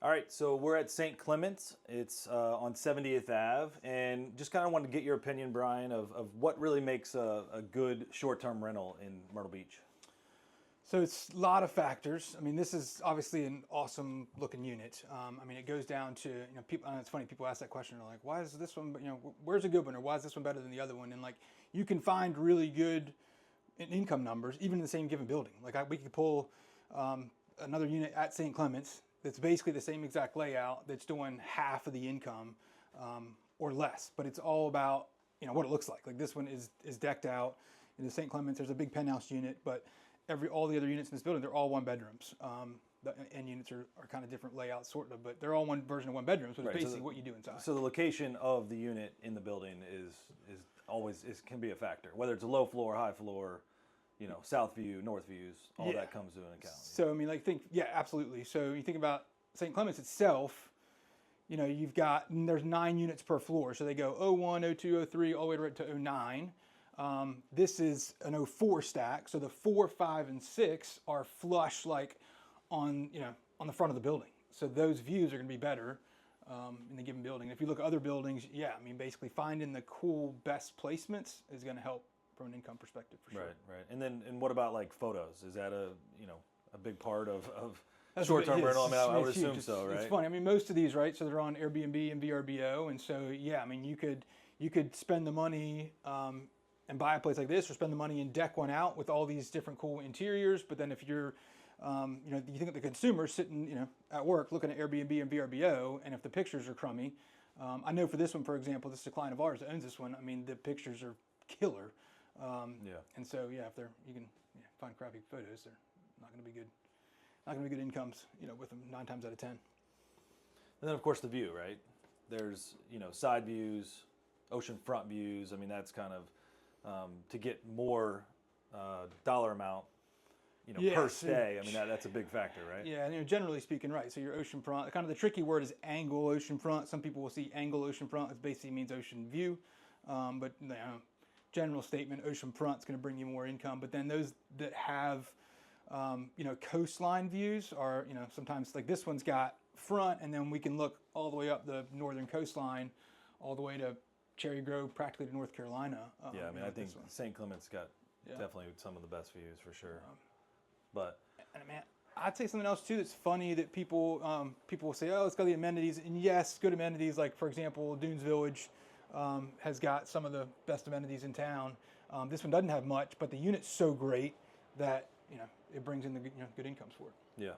All right, so we're at St. Clements. It's on 70th Ave, and just kind of wanted to get your opinion, Brian, of what really makes a good short-term rental in Myrtle Beach. So it's a lot of factors. I mean, this is obviously an awesome looking unit. I mean, it goes down to, people, and it's funny, people ask that question, they're like, why is this one, where's a good one, or why is this one better than the other one? And like, you can find really good income numbers, even in the same given building. Like we could pull another unit at St. Clements that's basically the same exact layout that's doing half of the income or less, but it's all about, what it looks like. Like this one is decked out. In the St. Clements, there's a big penthouse unit, but all the other units in this building, they're all one bedrooms. The end units are kind of different layouts, sort of, but they're all one version of one bedroom. So it's basically what you do inside. So the location of the unit in the building is always can be a factor, whether it's a low floor, high floor, south view, north views, all that comes to an account. So I mean, absolutely. So you think about St. Clements itself. There's 9 units per floor, so they go 01, 02, 03, all the way right to 09. This is an 04 stack, so the 4, 5, and 6 are flush, like on the front of the building. So those views are going to be better in the given building. If you look at other buildings, basically finding the cool best placements is going to help from an income perspective for sure. Right. And what about like photos? Is that a big part of short-term rental? I mean, I would assume so, right? It's funny. I mean, most of these, right? So they're on Airbnb and VRBO, and so I mean, you could spend the money and buy a place like this, or spend the money and deck one out with all these different cool interiors. But then if you're, you think of the consumer sitting, at work looking at Airbnb and VRBO, and if the pictures are crummy, I know for this one, for example, this is a client of ours that owns this one. I mean, the pictures are killer. And so if you can find crappy photos, they're not going to be good. Not going to be good incomes, with them 9 times out of 10. And then of course the view, right? There's side views, ocean front views. I mean, that's kind of to get more dollar amount, per stay. I mean, that's a big factor, right? Yeah, and generally speaking, right. So your ocean front, kind of the tricky word is angle ocean front. Some people will see angle ocean front. It basically means ocean view, but general statement, ocean front is going to bring you more income. But then those that have coastline views are, sometimes like this one's got front, and then we can look all the way up the northern coastline, all the way to Cherry Grove, practically to North Carolina. I mean, I think St. Clements got definitely some of the best views for sure. But and man, I'd say something else too that's funny that people will say, oh, it's got the amenities, and yes, good amenities. Like for example, Dunes Village has got some of the best amenities in town. This one doesn't have much, but the unit's so great that it brings in the good incomes for it. Yeah.